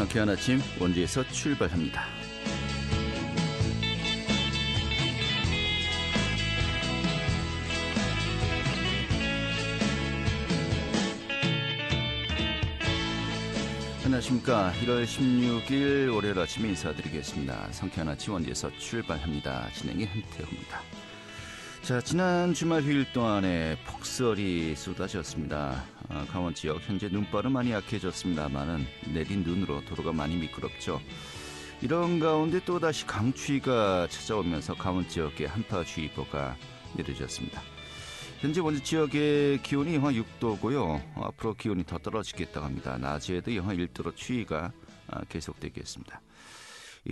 상쾌한 아침 원주에서 출발합니다. 안녕하십니까. 1월 16일 월요일 아침에 인사드리겠습니다. 상쾌한 아침 원주에서 출발합니다. 진행의 한태호입니다. 자, 지난 주말 휴일 동안에 폭설이 쏟아졌습니다. 강원 지역 현재 눈발은 많이 약해졌습니다만은 내린 눈으로 도로가 많이 미끄럽죠. 이런 가운데 또다시 강추위가 찾아오면서 강원 지역에 한파주의보가 내려졌습니다. 현재 원주 지역의 기온이 영하 6도고요. 앞으로 기온이 더 떨어지겠다고 합니다. 낮에도 영하 1도로 추위가 계속되겠습니다.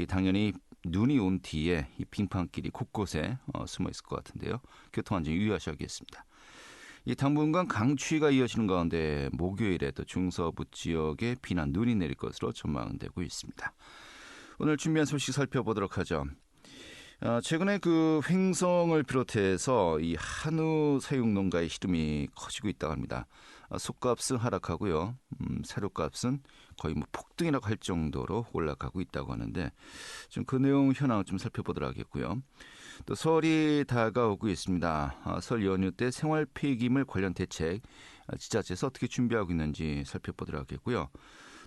당연히 눈이 온 뒤에 이 빙판길이 곳곳에 숨어 있을 것 같은데요. 교통안전 유의하셔야겠습니다. 당분간 강추위가 이어지는 가운데 목요일에도 중서부 지역에 비나 눈이 내릴 것으로 전망되고 있습니다. 오늘 준비한 소식 살펴보도록 하죠. 최근에 그 횡성을 비롯해서 이 한우 사육농가의 시름이 커지고 있다고 합니다. 솥값은 하락하고요. 사료값은 거의 폭등이라고 할 정도로 올라가고 있다고 하는데 좀 그 내용 현황을 좀 살펴보도록 하겠고요. 또 설이 다가오고 있습니다. 설 연휴 때 생활 폐기물 관련 대책 지자체에서 어떻게 준비하고 있는지 살펴보도록 하겠고요.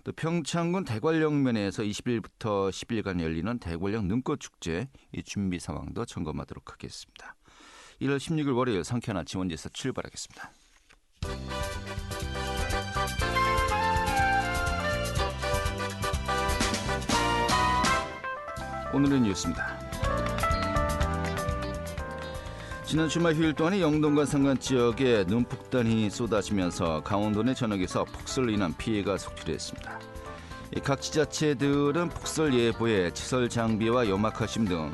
또 평창군 대관령면에서 20일부터 10일간 열리는 대관령 눈꽃축제 이 준비 상황도 점검하도록 하겠습니다. 1월 16일 월요일 상쾌한 아침 원주에서 출발하겠습니다. 오늘의 뉴스입니다. 지난 주말 휴일 동안에 영동과 산간 지역에 눈폭탄이 쏟아지면서 강원도 내 전역에서 폭설로 인한 피해가 속출했습니다. 각 지자체들은 폭설 예보에 시설 장비와 연막하심 등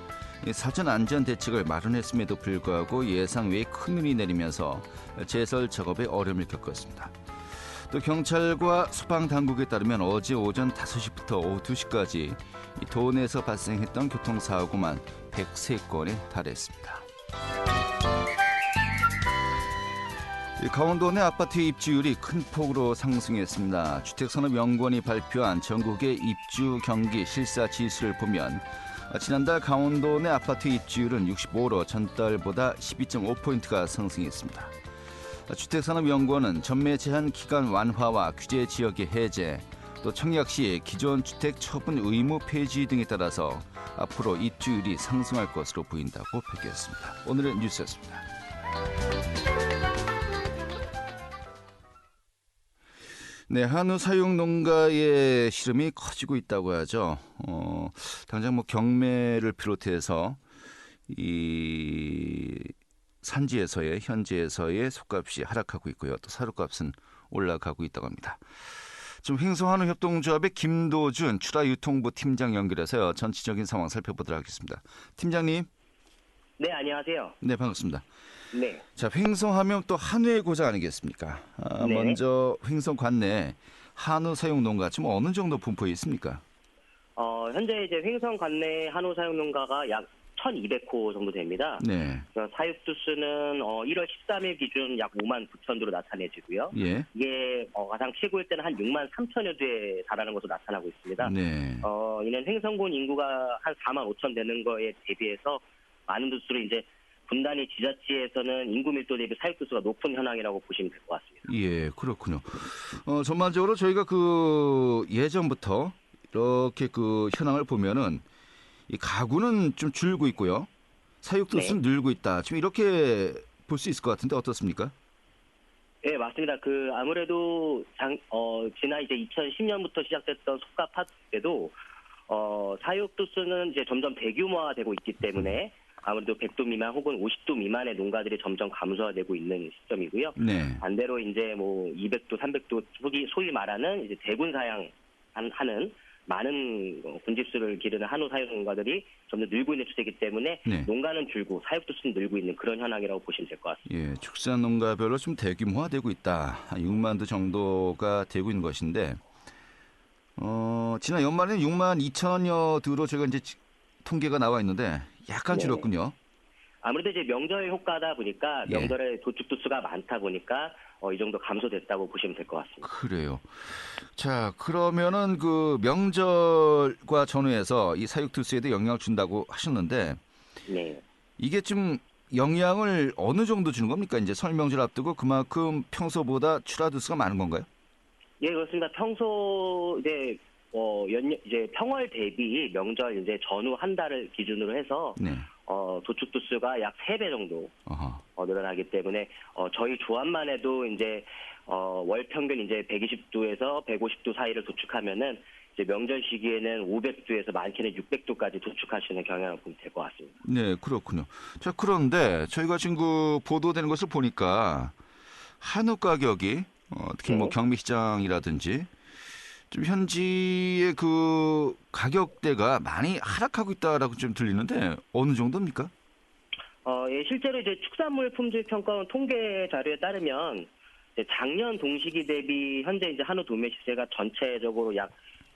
사전 안전 대책을 마련했음에도 불구하고 예상 외에 큰 눈이 내리면서 제설 작업에 어려움을 겪었습니다. 또 경찰과 소방당국에 따르면 어제 오전 5시부터 오후 2시까지 도내에서 발생했던 교통사고만 103건에 달했습니다. 강원도 내 아파트 입주율이 큰 폭으로 상승했습니다. 주택산업연구원이 발표한 전국의 입주 경기 실사 지수를 보면 지난달 강원도 내 아파트 입주율은 65로 전달보다 12.5포인트가 상승했습니다. 주택산업연구원은 전매 제한 기간 완화와 규제 지역의 해제, 또 청약 시 기존 주택 처분 의무 폐지 등에 따라서 앞으로 입주율이 상승할 것으로 보인다고 밝혔습니다. 오늘의 뉴스였습니다. 네, 한우 사육 농가의 시름이 커지고 있다고 하죠. 당장 경매를 비롯해서 이 산지에서의 현지에서의 솥값이 하락하고 있고요. 또 사료값은 올라가고 있다고 합니다. 지금 횡성한우 협동조합의 김도준 출하유통부 팀장 연결해서요. 전체적인 상황 살펴보도록 하겠습니다. 팀장님. 네, 안녕하세요. 네, 반갑습니다. 네. 자, 횡성하면 또 한우의 고장 아니겠습니까? 네. 먼저 횡성 관내 한우 사육 농가 지금 어느 정도 분포에 있습니까? 현재 이제 횡성 관내 한우 사육 농가가 약 1,200호 정도 됩니다. 네. 사육 두수는 1월 13일 기준 약 5만 9천 도로 나타내지고요. 예. 이게 가장 최고일 때는 한 6만 3천여 도에 달하는 것으로 나타나고 있습니다. 네. 이는 횡성군 인구가 한 4만 5천 되는 거에 대비해서 많은 두수로 이제 분단위 지자체에서는 인구 밀도 대비 사육 두수가 높은 현황이라고 보시면 될 것 같습니다. 예, 그렇군요. 전반적으로 저희가 예전부터 이렇게 현황을 보면은 이 가구는 좀 줄고 있고요. 사육 두수는 늘고 있다. 지금 이렇게 볼 수 있을 것 같은데 어떻습니까? 네, 맞습니다. 아무래도 지난 이제 2010년부터 시작됐던 솥값 파트 때도 사육 두수는 이제 점점 대규모화되고 있기 때문에 아무래도 100도 미만 혹은 50도 미만의 농가들이 점점 감소화되고 있는 시점이고요. 네. 반대로 이제 200도, 300도 소위 말하는 이제 대군 사양하는 많은 군집수를 기르는 한우 사육 농가들이 점점 늘고 있는 추세이기 때문에 네. 농가는 줄고 사육도 수는 늘고 있는 그런 현황이라고 보시면 될 것 같습니다. 예, 축산 농가별로 좀 대규모화되고 있다. 한 6만 도 정도가 되고 있는 것인데 지난 연말에는 6만 2천여 도로 제가 이제 통계가 나와 있는데 약간 네. 줄었군요. 아무래도 이제 명절 효과다 보니까 예. 명절에 도축 두수가 많다 보니까 이 정도 감소됐다고 보시면 될 것 같습니다. 그래요. 자, 그러면은 그 명절과 전후해서 이 사육특수에도 영향을 준다고 하셨는데 네. 이게 좀 영향을 어느 정도 주는 겁니까? 이제 설 명절 앞두고 그만큼 평소보다 출하두수가 많은 건가요? 예, 그렇습니다. 평소 이제 이제 평월 대비 명절 이제 전후 한 달을 기준으로 해서 네. 도축 두수가 약 3배 정도 어허. 늘어나기 때문에 저희 조합만 해도 이제 월 평균 이제 120도에서 150도 사이를 도축하면은 이제 명절 시기에는 500도에서 많게는 600도까지 도축할 수 있는 경향을 보면 될 것 같습니다. 네, 그렇군요. 자, 그런데 저희가 지금 그 보도되는 것을 보니까 한우 가격이 특히 뭐 네. 경매시장이라든지 좀 현지의 그 가격대가 많이 하락하고 있다라고 좀 들리는데 어느 정도입니까? 예, 실제로 이제 축산물 품질 평가원 통계 자료에 따르면 이제 작년 동시기 대비 현재 이제 한우 도매 시세가 전체적으로 약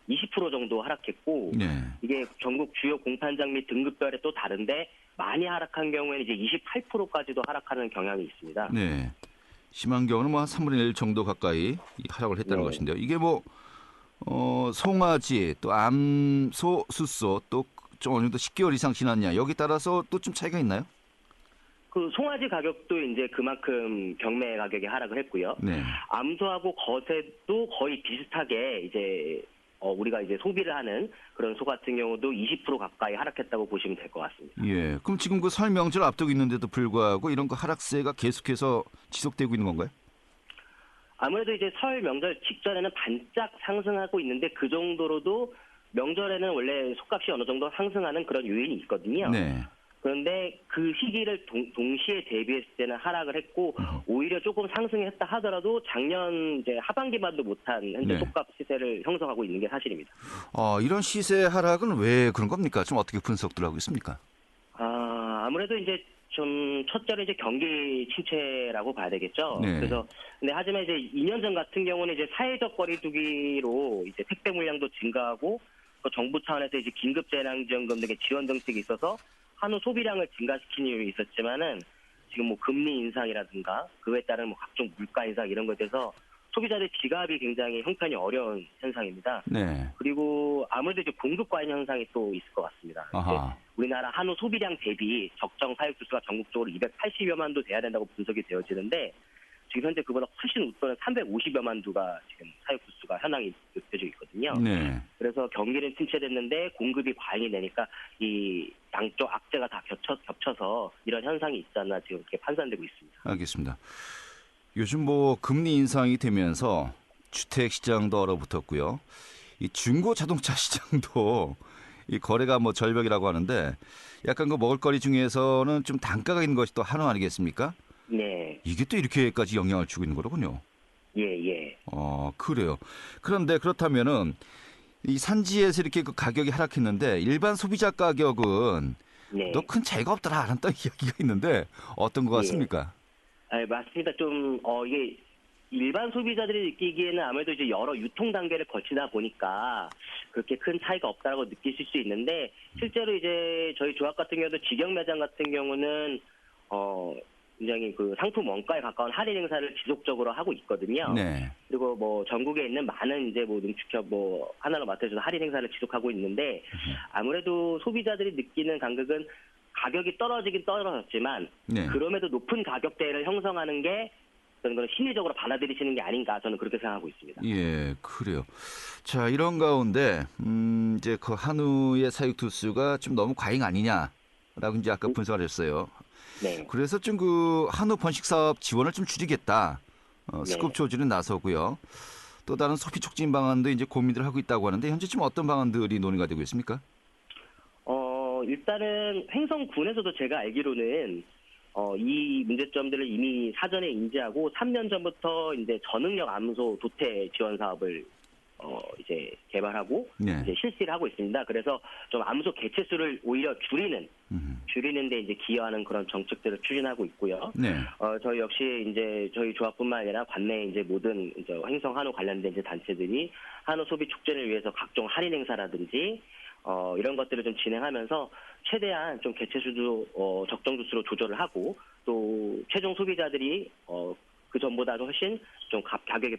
20% 정도 하락했고 네. 이게 전국 주요 공판장 및 등급별에 또 다른데 많이 하락한 경우에는 이제 28%까지도 하락하는 경향이 있습니다. 네. 심한 경우는 뭐 한 3분의 1 정도 가까이 이 하락을 했다는 네. 것인데요. 이게 뭐 송아지 또 암소, 숫소 또 좀 어느 정도 10개월 이상 지났냐 여기 따라서 또 좀 차이가 있나요? 그 송아지 가격도 이제 그만큼 경매 가격이 하락을 했고요. 네. 암소하고 거세도 거의 비슷하게 이제 우리가 이제 소비를 하는 그런 소 같은 경우도 20% 가까이 하락했다고 보시면 될 것 같습니다. 예. 그럼 지금 그 설 명절 앞두고 있는데도 불구하고 이런 거 하락세가 계속해서 지속되고 있는 건가요? 아무래도 이제 설 명절 직전에는 반짝 상승하고 있는데 그 정도로도 명절에는 원래 솥값이 어느 정도 상승하는 그런 요인이 있거든요. 네. 그런데 그 시기를 동시에 대비했을 때는 하락을 했고 오히려 조금 상승했다 하더라도 작년 이제 하반기만도 못한 현재 네. 솥값 시세를 형성하고 있는 게 사실입니다. 이런 시세 하락은 왜 그런 겁니까? 좀 어떻게 분석들 하고 있습니까? 아무래도 이제 좀 첫째로 이제 경기 침체라고 봐야 되겠죠. 네. 그래서 근데 하지만 이제 2년 전 같은 경우는 이제 사회적 거리두기로 이제 택배 물량도 증가하고 또 정부 차원에서 이제 긴급 재난지원금 등의 지원 정책이 있어서 한우 소비량을 증가시키는 이유가 있었지만은 지금 뭐 금리 인상이라든가 그에 따른 뭐 각종 물가 인상 이런 것에 대해서 소비자들의 지갑이 굉장히 형편이 어려운 현상입니다. 네. 그리고 아무래도 이제 공급 과잉 현상이 또 있을 것 같습니다. 아하. 우리나라 한우 소비량 대비 적정 사육 두수가 전국적으로 280여만 도 돼야 된다고 분석이 되어지는데 지금 현재 그보다 훨씬 웃도는 350여만 두가 지금 사육 두수가 현황이 느껴지고 있거든요. 네. 그래서 경기는 침체됐는데 공급이 과잉이 되니까 이 양쪽 악재가 다 겹쳐서 이런 현상이 있지 않나 지금 그렇게 판단되고 있습니다. 알겠습니다. 요즘 뭐 금리 인상이 되면서 주택 시장도 얼어붙었고요. 이 중고 자동차 시장도 이 거래가 뭐 절벽이라고 하는데 약간 그 먹을거리 중에서는 좀 단가가 있는 것이 또 한우 아니겠습니까? 네, 이게 또 이렇게까지 영향을 주고 있는 거로군요. 예. 그래요. 그런데 그렇다면은 이 산지에서 이렇게 그 가격이 하락했는데 일반 소비자 가격은 네. 또 큰 차이가 없더라라는 또 이야기가 있는데 어떤 것 같습니까? 맞습니다. 좀 이게 일반 소비자들이 느끼기에는 아무래도 이제 여러 유통 단계를 거치다 보니까 그렇게 큰 차이가 없다라고 느끼실 수 있는데 실제로 이제 저희 조합 같은 경우도 직영 매장 같은 경우는 굉장히 그 상품 원가에 가까운 할인 행사를 지속적으로 하고 있거든요. 네. 그리고 뭐 전국에 있는 많은 이제 뭐 능축협 뭐 하나로 맡아줘서 할인 행사를 지속하고 있는데 아무래도 소비자들이 느끼는 간극은 가격이 떨어지긴 떨어졌지만 네. 그럼에도 높은 가격대를 형성하는 게 그런 걸 심리적으로 받아들이시는 게 아닌가 저는 그렇게 생각하고 있습니다. 예, 그래요. 자, 이런 가운데 이제 그 한우의 사육 두수가 좀 너무 과잉 아니냐라고 이제 아까 분석을 했어요. 네. 그래서 좀 그 한우 번식 사업 지원을 좀 줄이겠다. 네. 스쿱 조직은 나서고요. 또 다른 소비 촉진 방안도 이제 고민을 하고 있다고 하는데 현재 지금 어떤 방안들이 논의가 되고 있습니까? 일단은 횡성군에서도 제가 알기로는 이 문제점들을 이미 사전에 인지하고 3년 전부터 이제 저능력 암소 도태 지원 사업을 이제 개발하고 네. 이제 실시를 하고 있습니다. 그래서 좀 암소 개체수를 오히려 줄이는데 이제 기여하는 그런 정책들을 추진하고 있고요. 네. 저희 역시 이제 저희 조합뿐만 아니라 관내 이제 모든 이제 횡성 한우 관련된 이제 단체들이 한우 소비 촉진을 위해서 각종 할인 행사라든지 이런 것들을 좀 진행하면서 최대한 좀 개체 수도 적정 주수로 조절을 하고 또 최종 소비자들이 그 전보다 훨씬 좀 가격이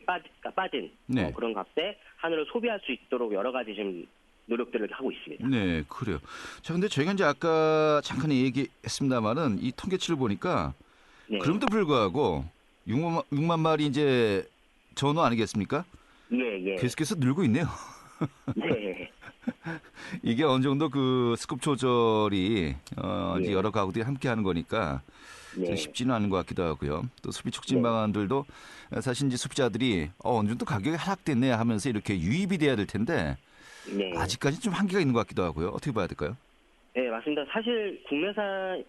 빠진 네. 그런 값에 한우를 소비할 수 있도록 여러 가지 좀 노력들을 하고 있습니다. 네, 그래요. 자, 근데 저희가 이제 아까 잠깐 얘기했습니다만은 이 통계치를 보니까 네. 그럼에도 불구하고 6만 마리 이제 전후 아니겠습니까? 예. 계속해서 늘고 있네요. 네. 이게 어느 정도 그 스급 조절이 이제 예. 여러 가구들이 함께 하는 거니까 네. 쉽지는 않은 것 같기도 하고요. 또 소비 촉진 네. 방안들도 사실 이제 소비자들이 어느 정도 가격이 하락됐네 하면서 이렇게 유입이 돼야 될 텐데 네. 아직까지 좀 한계가 있는 것 같기도 하고요. 어떻게 봐야 될까요? 네, 맞습니다. 사실 국내산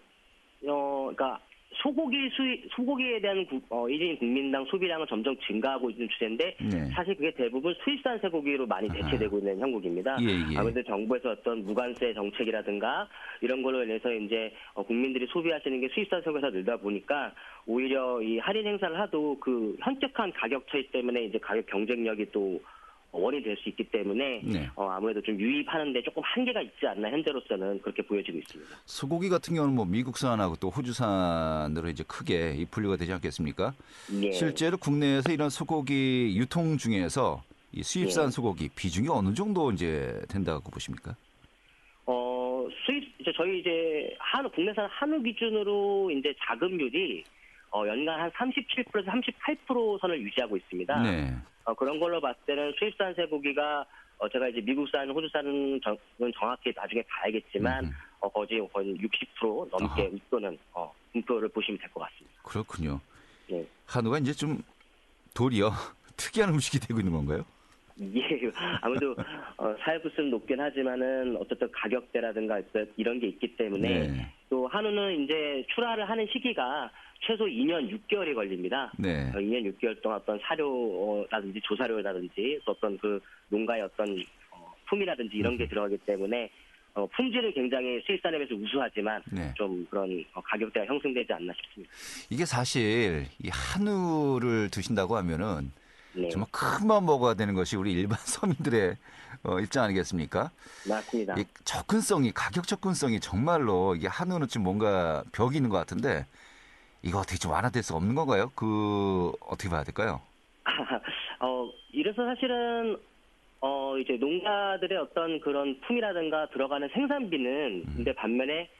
그러니까 소고기에 대한 일인 국민당 소비량은 점점 증가하고 있는 추세인데 네. 사실 그게 대부분 수입산 쇠고기로 많이 대체되고 있는 형국입니다. 예. 아무래도 정부에서 어떤 무관세 정책이라든가 이런 걸로 인해서 이제 국민들이 소비하시는 게 수입산 쇠고기가 늘다 보니까 오히려 이 할인 행사를 하도 그 현격한 가격 차이 때문에 이제 가격 경쟁력이 또 원이 될 수 있기 때문에 네. 아무래도 좀 유입하는데 조금 한계가 있지 않나 현재로서는 그렇게 보여지고 있습니다. 소고기 같은 경우는 뭐 미국산하고 또 호주산으로 이제 크게 이 분류가 되지 않겠습니까? 예. 실제로 국내에서 이런 소고기 유통 중에서 이 수입산 예. 소고기 비중이 어느 정도 이제 된다고 보십니까? 저희 이제 국내산 한우 기준으로 이제 자급률이 연간 한 37%에서 38% 선을 유지하고 있습니다. 네. 그런 걸로 봤을 때는 수입산 쇠고기가 제가 이제 미국산, 호주산은 정확히 나중에 봐야겠지만 거의 60% 넘게 아하. 웃도는 분포를 보시면 될 것 같습니다. 그렇군요. 네. 한우가 이제 좀 도리어 특이한 음식이 되고 있는 건가요? 예, 아무래도 사회부수는 높긴 하지만은 어쨌든 가격대라든가 이런 게 있기 때문에 네. 또 한우는 이제 출하를 하는 시기가 최소 2년 6개월이 걸립니다. 네. 2년 6개월 동안 어떤 사료라든지 조사료라든지 또 어떤 그 농가의 어떤 품이라든지 이런 게 들어가기 때문에 품질은 굉장히 수입산에 비해서 우수하지만 네. 좀 그런 가격대가 형성되지 않나 싶습니다. 이게 사실 이 한우를 드신다고 하면은 네, 정말 큰 맘 먹어야 되는 것이 우리 일반 서민들의 입장 아니겠습니까? 맞습니다. 이 가격 접근성이 정말로 이게 한우는 좀 뭔가 벽이 있는 것 같은데 이거 어떻게 좀 완화될 수 없는 건가요? 어떻게 봐야 될까요? 이래서 사실은 이제 농가들의 어떤 그런 품이라든가 들어가는 생산비는 근데 반면에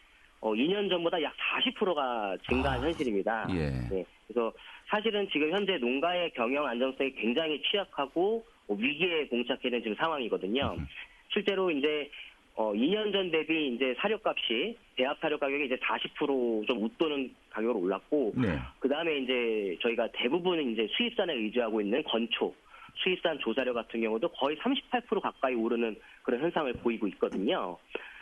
2년 전보다 약 40%가 증가한 현실입니다. 예. 네, 그래서 사실은 지금 현재 농가의 경영 안정성이 굉장히 취약하고 위기에 봉착해 있는 지금 상황이거든요. 실제로 이제 2년 전 대비 이제 사료값이 대합 사료 가격이 이제 40%좀 웃도는 가격으로 올랐고, 네. 그 다음에 이제 저희가 대부분 이제 수입산에 의지하고 있는 건초, 수입산 조사료 같은 경우도 거의 38% 가까이 오르는 그런 현상을 보이고 있거든요.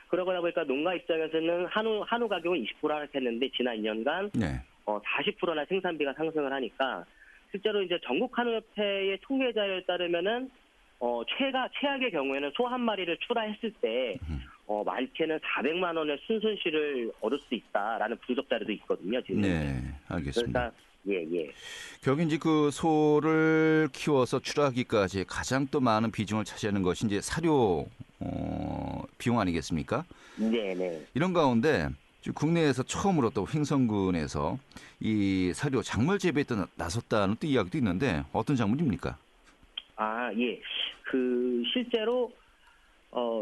그러다 보니까 농가 입장에서는 한우 가격은 20% 하락했는데 지난 2년간 네. 40%나 생산비가 상승을 하니까 실제로 이제 전국 한우협회의 통계 자료에 따르면은 최악의 경우에는 소 한 마리를 출하했을 때 많게는 400만 원의 순손실을 얻을 수 있다라는 분석 자료도 있거든요. 지금. 네, 알겠습니다. 그러니까 예. 결국 이제 그 소를 키워서 출하기까지 가장 또 많은 비중을 차지하는 것이 이제 사료 비용 아니겠습니까? 네. 이런 가운데 국내에서 처음으로 또 횡성군에서 이 사료 작물 재배에 또 나섰다는 또 이야기도 있는데 어떤 작물입니까? 예. 실제로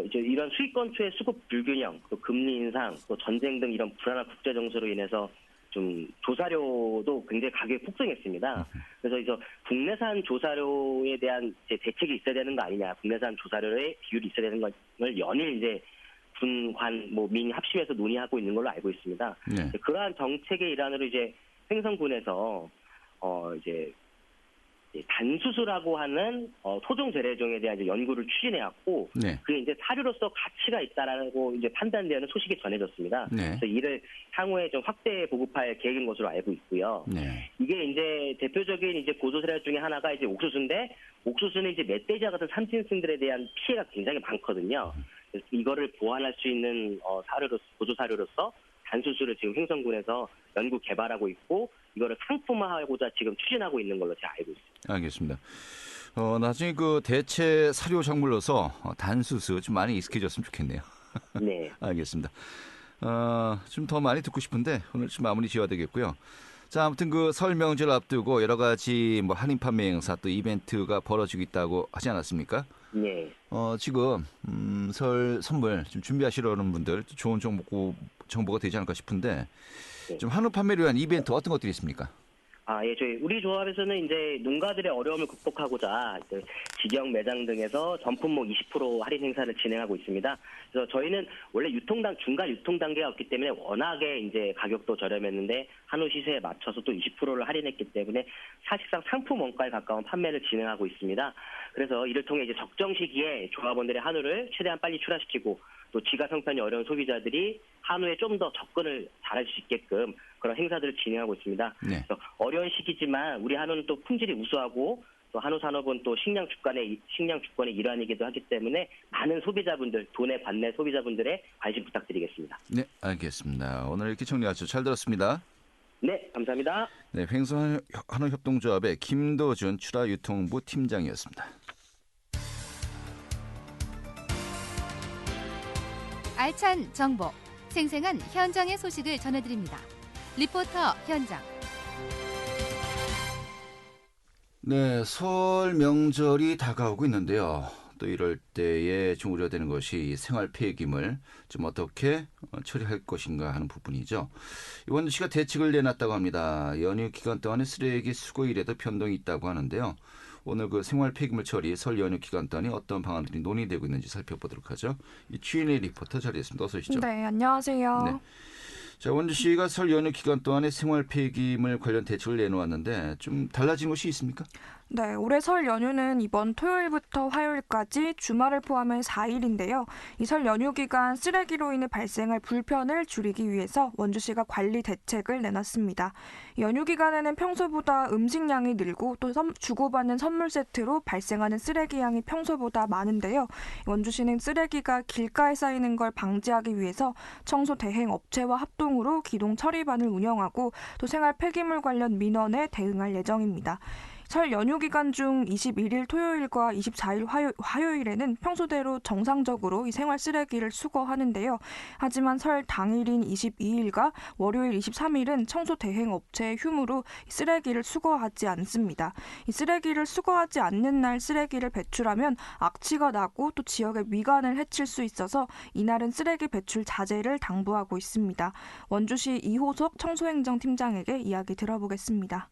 이제 이런 수입 건초의 수급 불균형, 또 금리 인상, 또 전쟁 등 이런 불안한 국제 정세로 인해서 좀 조사료도 굉장히 가격이 폭등했습니다. 그래서 이제 국내산 조사료에 대한 이제 대책이 있어야 되는 거 아니냐, 국내산 조사료의 비율이 있어야 되는 것을 연일 이제 군, 관, 민 합심해서 논의하고 있는 걸로 알고 있습니다. 네. 그러한 정책의 일환으로 이제 횡성군에서 이제 단수수라고 하는 토종 재래종에 대한 이제 연구를 추진해왔고, 네. 그게 이제 사료로서 가치가 있다라고 이제 판단되는 소식이 전해졌습니다. 네. 그래서 이를 향후에 좀 확대 보급할 계획인 것으로 알고 있고요. 네. 이게 이제 대표적인 이제 고소 사료 중에 하나가 이제 옥수수인데, 옥수수는 이제 멧돼지와 같은 삼진승들에 대한 피해가 굉장히 많거든요. 그래서 이거를 보완할 수 있는 고소 사료로서 단수수를 지금 횡성군에서 연구 개발하고 있고, 이거를 상품화하고자 지금 추진하고 있는 걸로 제가 알고 있습니다. 알겠습니다. 나중에 그 대체 사료 작물로서 단수수 좀 많이 익숙해졌으면 좋겠네요. 네. 알겠습니다. 좀 더 많이 듣고 싶은데 오늘 좀 마무리 지어야 되겠고요. 자, 아무튼 그 설 명절 앞두고 여러 가지 뭐 할인 판매 행사 또 이벤트가 벌어지고 있다고 하지 않았습니까? 네. 지금 설 선물 좀 준비하시려는 분들 좋은 정보가 되지 않을까 싶은데 네. 좀 한우 판매를 위한 이벤트 어떤 것들이 있습니까? 예, 저희 우리 조합에서는 이제 농가들의 어려움을 극복하고자 이제 직영 매장 등에서 전품목 20% 할인 행사를 진행하고 있습니다. 그래서 저희는 원래 중간 유통 단계가 없기 때문에 워낙에 이제 가격도 저렴했는데 한우 시세에 맞춰서 또 20%를 할인했기 때문에 사실상 상품 원가에 가까운 판매를 진행하고 있습니다. 그래서 이를 통해 이제 적정 시기에 조합원들의 한우를 최대한 빨리 출하시키고 또 지가 생산이 어려운 소비자들이 한우에 좀 더 접근을 잘할 수 있게끔 그런 행사들을 진행하고 있습니다. 네. 그래서 어려운 시기지만 우리 한우는 또 품질이 우수하고 또 한우 산업은 또 식량 주권의 일환이기도 하기 때문에 많은 소비자분들, 돈에 관내 소비자분들의 관심 부탁드리겠습니다. 네, 알겠습니다. 오늘 이렇게 정리하죠. 잘 들었습니다. 네, 감사합니다. 네, 횡성 한우협동조합의 김도준 출하유통부 팀장이었습니다. 알찬 정보, 생생한 현장의 소식을 전해드립니다. 리포터 현장. 네, 설 명절이 다가오고 있는데요. 또 이럴 때에 좀 우려되는 것이 생활 폐기물 좀 어떻게 처리할 것인가 하는 부분이죠. 원주시가 대책을 내놨다고 합니다. 연휴 기간 동안에 쓰레기 수거일에도 변동이 있다고 하는데요. 오늘 그 생활 폐기물 처리 설 연휴 기간 동안에 어떤 방안들이 논의되고 있는지 살펴보도록 하죠. 이 취인의 리포터 자리했습니다. 어서 오시죠. 네, 안녕하세요. 네. 자, 원주시가 설 연휴 기간 동안에 생활 폐기물 관련 대책을 내놓았는데 좀 달라진 것이 있습니까? 네, 올해 설 연휴는 이번 토요일부터 화요일까지 주말을 포함해 4일인데요. 이 설 연휴 기간 쓰레기로 인해 발생할 불편을 줄이기 위해서 원주시가 관리 대책을 내놨습니다. 연휴 기간에는 평소보다 음식량이 늘고 또 주고받는 선물 세트로 발생하는 쓰레기 양이 평소보다 많은데요. 원주시는 쓰레기가 길가에 쌓이는 걸 방지하기 위해서 청소 대행 업체와 합동으로 기동 처리반을 운영하고 또 생활 폐기물 관련 민원에 대응할 예정입니다. 설 연휴 기간 중 21일 토요일과 24일 화요일에는 평소대로 정상적으로 이 생활 쓰레기를 수거하는데요. 하지만 설 당일인 22일과 월요일 23일은 청소 대행 업체의 휴무로 쓰레기를 수거하지 않습니다. 이 쓰레기를 수거하지 않는 날 쓰레기를 배출하면 악취가 나고 또 지역의 미관을 해칠 수 있어서 이날은 쓰레기 배출 자제를 당부하고 있습니다. 원주시 이호석 청소행정팀장에게 이야기 들어보겠습니다.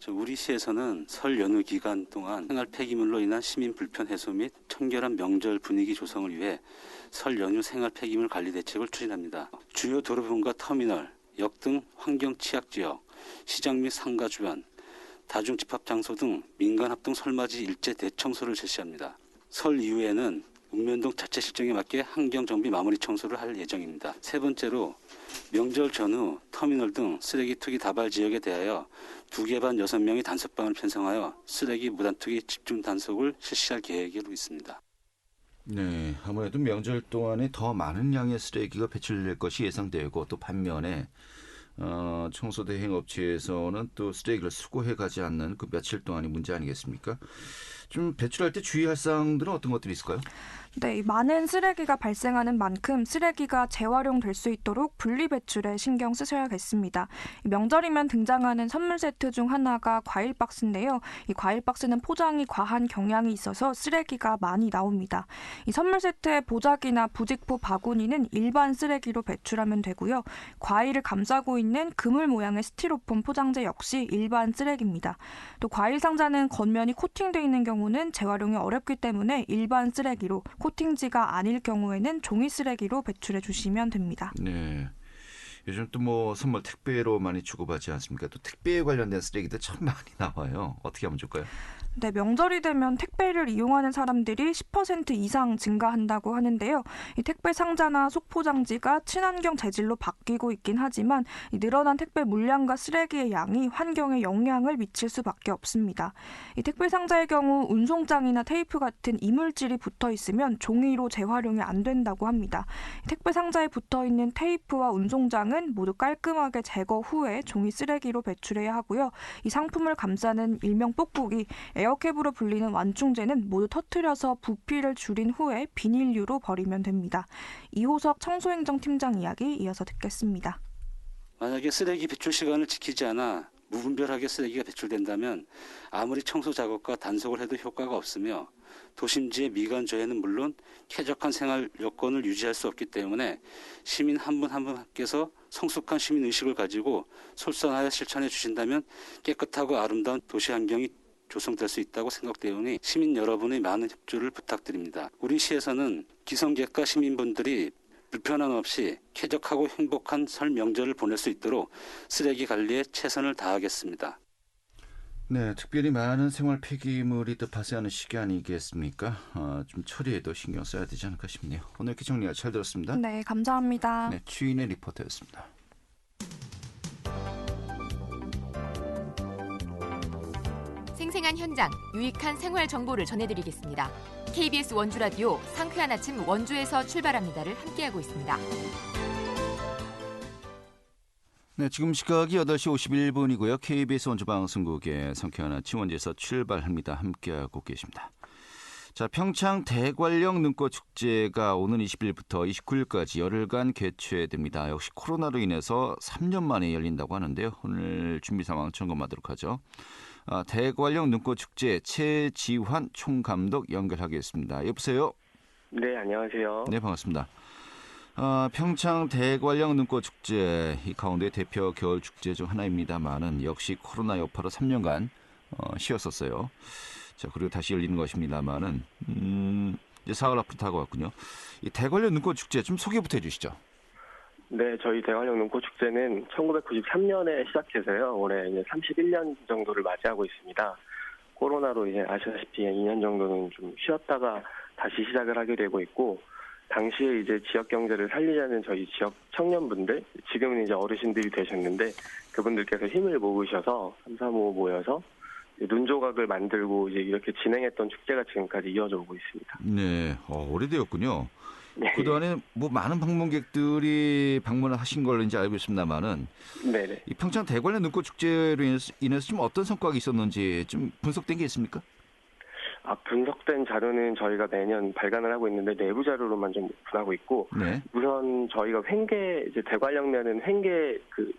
우리 시에서는 설 연휴 기간 동안 생활 폐기물로 인한 시민 불편 해소 및 청결한 명절 분위기 조성을 위해 설 연휴 생활 폐기물 관리 대책을 추진합니다. 주요 도로 부분과 터미널, 역 등 환경 취약 지역, 시장 및 상가 주변, 다중 집합 장소 등 민간 합동 설맞이 일제 대청소를 실시합니다. 설 이후에는 읍면동 자체 실정에 맞게 환경 정비 마무리 청소를 할 예정입니다. 세 번째로 명절 전후 터미널 등 쓰레기 투기 다발 지역에 대하여 2개 반 6명의 단속반을 편성하여 쓰레기 무단 투기 집중 단속을 실시할 계획으로 있습니다. 네, 아무래도 명절 동안에 더 많은 양의 쓰레기가 배출될 것이 예상되고 또 반면에 청소 대행 업체에서는 또 쓰레기를 수거해 가지 않는 그 며칠 동안이 문제 아니겠습니까? 좀 배출할 때 주의할 사항들은 어떤 것들이 있을까요? 네, 많은 쓰레기가 발생하는 만큼 쓰레기가 재활용될 수 있도록 분리 배출에 신경 쓰셔야겠습니다. 명절이면 등장하는 선물 세트 중 하나가 과일 박스인데요. 이 과일 박스는 포장이 과한 경향이 있어서 쓰레기가 많이 나옵니다. 이 선물 세트의 보자기나 부직포 바구니는 일반 쓰레기로 배출하면 되고요. 과일을 감싸고 있는 그물 모양의 스티로폼 포장재 역시 일반 쓰레기입니다. 또 과일 상자는 겉면이 코팅되어 있는 경우는 재활용이 어렵기 때문에 일반 쓰레기로, 코팅지가 아닐 경우에는 종이 쓰레기로 배출해 주시면 됩니다. 네. 요즘 또 뭐 선물 택배로 많이 주고받지 않습니까? 또 택배에 관련된 쓰레기도 참 많이 나와요. 어떻게 하면 좋을까요? 네, 명절이 되면 택배를 이용하는 사람들이 10% 이상 증가한다고 하는데요. 이 택배 상자나 속포장지가 친환경 재질로 바뀌고 있긴 하지만 이 늘어난 택배 물량과 쓰레기의 양이 환경에 영향을 미칠 수밖에 없습니다. 이 택배 상자의 경우 운송장이나 테이프 같은 이물질이 붙어 있으면 종이로 재활용이 안 된다고 합니다. 택배 상자에 붙어 있는 테이프와 운송장은 모두 깔끔하게 제거 후에 종이 쓰레기로 배출해야 하고요. 이 상품을 감싸는 일명 뽁뽁이 에어캡으로 불리는 완충제는 모두 터뜨려서 부피를 줄인 후에 비닐류로 버리면 됩니다. 이호석 청소행정팀장 이야기 이어서 듣겠습니다. 만약에 쓰레기 배출 시간을 지키지 않아 무분별하게 쓰레기가 배출된다면 아무리 청소 작업과 단속을 해도 효과가 없으며 도심지의 미관 조회는 물론 쾌적한 생활 여건을 유지할 수 없기 때문에 시민 한 분 한 분께서 성숙한 시민 의식을 가지고 솔선하여 실천해 주신다면 깨끗하고 아름다운 도시 환경이 조성될 수 있다고 생각되오니 시민 여러분의 많은 협조를 부탁드립니다. 우리 시에서는 기성객과 시민분들이 불편함 없이 쾌적하고 행복한 설 명절을 보낼 수 있도록 쓰레기 관리에 최선을 다하겠습니다. 네, 특별히 많은 생활 폐기물이 또 발생하는 시기 아니겠습니까? 좀 처리에도 신경 써야 되지 않을까 싶네요. 오늘 이렇게 정리가 잘 들었습니다. 네, 감사합니다. 네, 추인의 리포터였습니다. 생생한 현장, 유익한 생활 정보를 전해드리겠습니다. KBS 원주라디오 상쾌한 아침 원주에서 출발합니다를 함께하고 있습니다. 네, 지금 시각이 8시 51분이고요. KBS 원주방송국의 상쾌한 아침 원주에서 출발합니다. 함께하고 계십니다. 자, 평창 대관령 눈꽃축제가 오는 20일부터 29일까지 열흘간 개최됩니다. 역시 코로나로 인해서 3년 만에 열린다고 하는데요. 오늘 준비 상황 점검하도록 하죠. 대관령 눈꽃축제 최지환 총감독 연결하겠습니다. 여보세요? 네, 안녕하세요. 네, 반갑습니다. 평창 대관령 눈꽃축제 이 가운데 대표 겨울축제 중 하나입니다만은 역시 코로나 여파로 3년간 쉬었었어요. 자, 그리고 다시 열리는 것입니다만은 이제 사흘 앞으로 다가왔군요. 이 대관령 눈꽃축제 좀 소개부터 해주시죠. 네, 저희 대관령 눈꽃축제는 1993년에 시작해서요. 올해 이제 31년 정도를 맞이하고 있습니다. 코로나로 이제 아시다시피 2년 정도는 좀 쉬었다가 다시 시작을 하게 되고 있고, 당시에 이제 지역 경제를 살리자는 저희 지역 청년분들, 지금은 이제 어르신들이 되셨는데 그분들께서 힘을 모으셔서 3, 4, 5 모여서 눈조각을 만들고 이제 이렇게 진행했던 축제가 지금까지 이어져 오고 있습니다. 네, 오래되었군요. 네. 그동안에 뭐 많은 방문객들이 방문을 하신 걸로 이제 알고 있습니다만은 네네. 이 평창 대관령 눈꽃축제로 인해서 좀 어떤 성과가 있었는지 좀 분석된 게 있습니까? 분석된 자료는 저희가 매년 발간을 하고 있는데 내부 자료로만 좀 오픈하고 있고, 네. 우선 저희가 횡계, 이제 대관령면은 횡계 그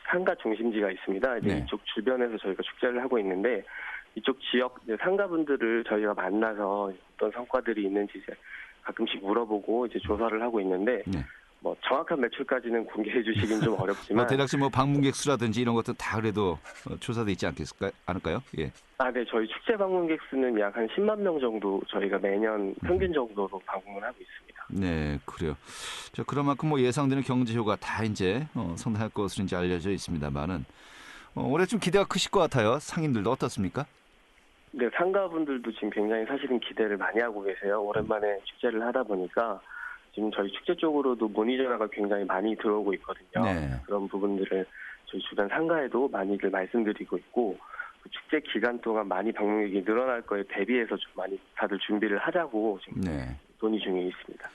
상가 중심지가 있습니다. 이제 네. 이쪽 주변에서 저희가 축제를 하고 있는데, 이쪽 지역 이제 상가분들을 저희가 만나서 어떤 성과들이 있는지 이제 가끔씩 물어보고 이제 조사를 하고 있는데, 네. 뭐 정확한 매출까지는 공개해 주시긴 좀 어렵지만, 대략적 뭐 방문객 수라든지 이런 것도 다 그래도 조사돼 있지 않을까요? 예. 네, 저희 축제 방문객 수는 약 한 10만 명 정도 저희가 매년 평균 정도로 방문을 하고 있습니다. 네, 그래요. 자, 그런 만큼 뭐 예상되는 경제 효과 다 이제 성공할 것으로 이제 알려져 있습니다만은 올해 좀 기대가 크실 것 같아요. 상인들도 어떻습니까? 네, 상가분들도 지금 굉장히 사실은 기대를 많이 하고 계세요. 오랜만에 축제를 하다 보니까 지금 저희 축제 쪽으로도 문의 전화가 굉장히 많이 들어오고 있거든요. 네. 그런 부분들을 저희 주변 상가에도 많이들 말씀드리고 있고, 그 축제 기간 동안 많이 방문객이 늘어날 거에 대비해서 좀 많이 다들 준비를 하자고 지금 네. 논의 중에 있습니다.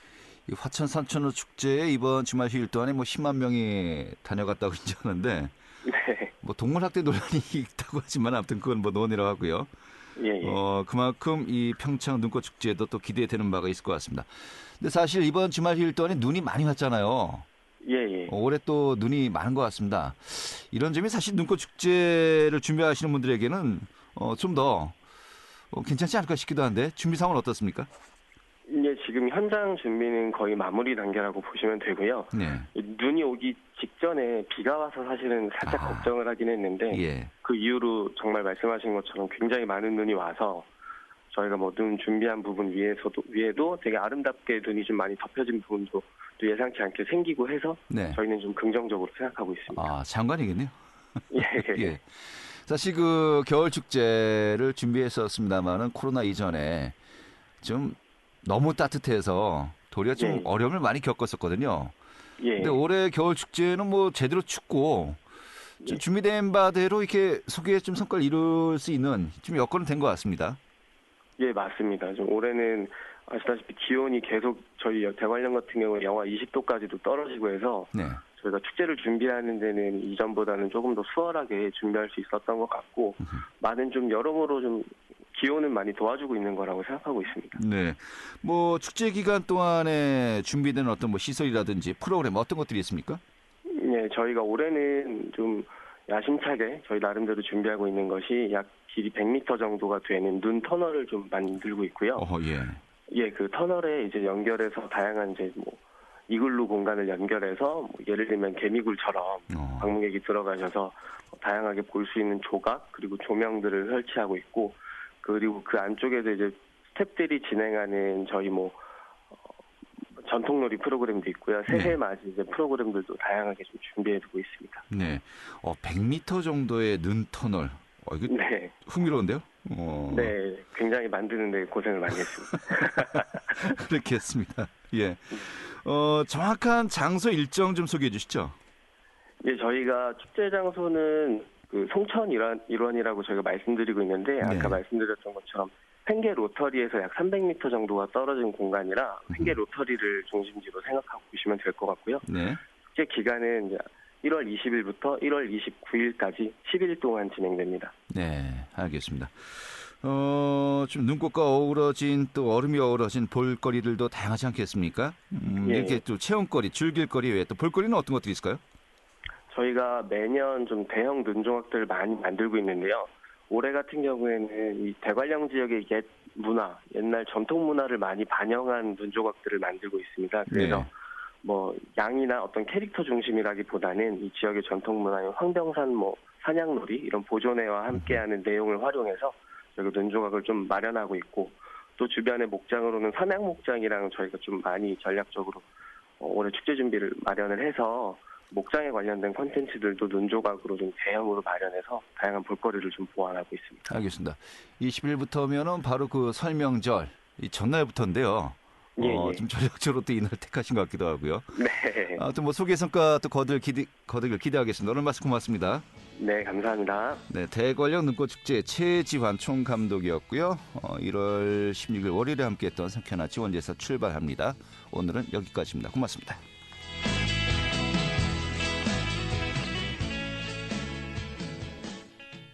이 화천 산천어 축제에 이번 주말 휴일 동안에 뭐 10만 명이 다녀갔다고 이제 하는데 네. 뭐 동물학대 논란이 있다고 하지만 아무튼 그건 뭐 논의라고 하고요. 예. 그만큼 이 평창 눈꽃 축제도 또 기대되는 바가 있을 것 같습니다. 근데 사실 이번 주말 휴일 동안에 눈이 많이 왔잖아요. 예. 올해 또 눈이 많은 것 같습니다. 이런 점이 사실 눈꽃 축제를 준비하시는 분들에게는 좀 더 괜찮지 않을까 싶기도 한데 준비 상황은 어떻습니까? 예, 지금 현장 준비는 거의 마무리 단계라고 보시면 되고요. 네. 눈이 오기 직전에 비가 와서 사실은 살짝 걱정을 하긴 했는데, 예. 그 이후로 정말 말씀하신 것처럼 굉장히 많은 눈이 와서 저희가 뭐 눈 준비한 부분 위에도 되게 아름답게 눈이 좀 많이 덮여진 부분도 또 예상치 않게 생기고 해서 네. 저희는 좀 긍정적으로 생각하고 있습니다. 장관이겠네요. 예. 예. 사실 그 겨울 축제를 준비했었습니다만은 코로나 이전에 좀 너무 따뜻해서 도리어 좀 예. 어려움을 많이 겪었었거든요. 예. 근데 올해 겨울 축제는 뭐 제대로 춥고 좀 예. 준비된 바대로 이렇게 소개에 좀 성과를 이룰 수 있는 좀 여건은 된 것 같습니다. 예, 맞습니다. 좀 올해는 아시다시피 기온이 계속 저희 대관령 같은 경우에 영하 20도까지도 떨어지고 해서 네. 저희가 축제를 준비하는 데는 이전보다는 조금 더 수월하게 준비할 수 있었던 것 같고, 많은 좀 여러모로 좀 기온은 많이 도와주고 있는 거라고 생각하고 있습니다. 네. 뭐 축제 기간 동안에 준비된 어떤 뭐 시설이라든지 프로그램 어떤 것들이 있습니까? 네, 저희가 올해는 좀 야심차게 저희 나름대로 준비하고 있는 것이 약 길이 100m 정도가 되는 눈 터널을 좀 만들고 있고요. 예. 예, 그 터널에 이제 연결해서 다양한 이제 뭐 이글루 공간을 연결해서 뭐 예를 들면 개미굴처럼 방문객이 들어가셔서 다양하게 볼 수 있는 조각 그리고 조명들을 설치하고 있고 그리고 그 안쪽에도 이제 스태프들이 진행하는 저희 뭐 전통놀이 프로그램도 있고요. 새해 맞이 이제 프로그램들도 다양하게 좀 준비해두고 있습니다. 네. 100m 정도의 눈 터널. 이거 네. 흥미로운데요? 네, 굉장히 만드는데 고생을 많이 했습니다. 그렇겠습니다. 예. 정확한 장소 일정 좀 소개해 주시죠. 예, 저희가 축제 장소는 그 송천 일원이라고 저희가 말씀드리고 있는데 아까 말씀드렸던 것처럼 횡계 로터리에서 약 300m 정도가 떨어진 공간이라 횡계 로터리를 중심지로 생각하고 보시면 될 것 같고요. 네. 축제 기간은 이제 1월 20일부터 1월 29일까지 10일 동안 진행됩니다. 네, 알겠습니다. 좀 눈꽃과 어우러진 또 얼음이 어우러진 볼거리들도 다양하지 않겠습니까? 예. 이렇게 또 체험거리, 즐길거리 외에 또 볼거리는 어떤 것들이 있을까요? 저희가 매년 좀 대형 눈조각들을 많이 만들고 있는데요. 올해 같은 경우에는 이 대관령 지역의 옛 문화, 옛날 전통 문화를 많이 반영한 눈조각들을 만들고 있습니다. 그래서 뭐 양이나 어떤 캐릭터 중심이라기보다는 이 지역의 전통 문화인 황병산 뭐 사냥놀이 이런 보존회와 함께하는 내용을 활용해서 여기 눈조각을 좀 마련하고 있고 또 주변의 목장으로는 삼양목장이랑 저희가 좀 많이 전략적으로 올해 축제 준비를 마련을 해서 목장에 관련된 콘텐츠들도 눈조각으로 좀 대형으로 마련해서 다양한 볼거리를 좀 보완하고 있습니다. 알겠습니다. 20일부터면은 바로 그 설명절 이 전날부터인데요. 좀 전략적으로 또 이날 택하신 것 같기도 하고요. 네. 아무튼 뭐 소개 성과 또 거두길 기대하겠습니다. 오늘 말씀 고맙습니다. 네, 감사합니다. 네, 대관령 눈꽃축제 최지환 총감독이었고요. 1월 16일 월요일에 함께했던 상쾌한 아침 원주에서 출발합니다. 오늘은 여기까지입니다. 고맙습니다.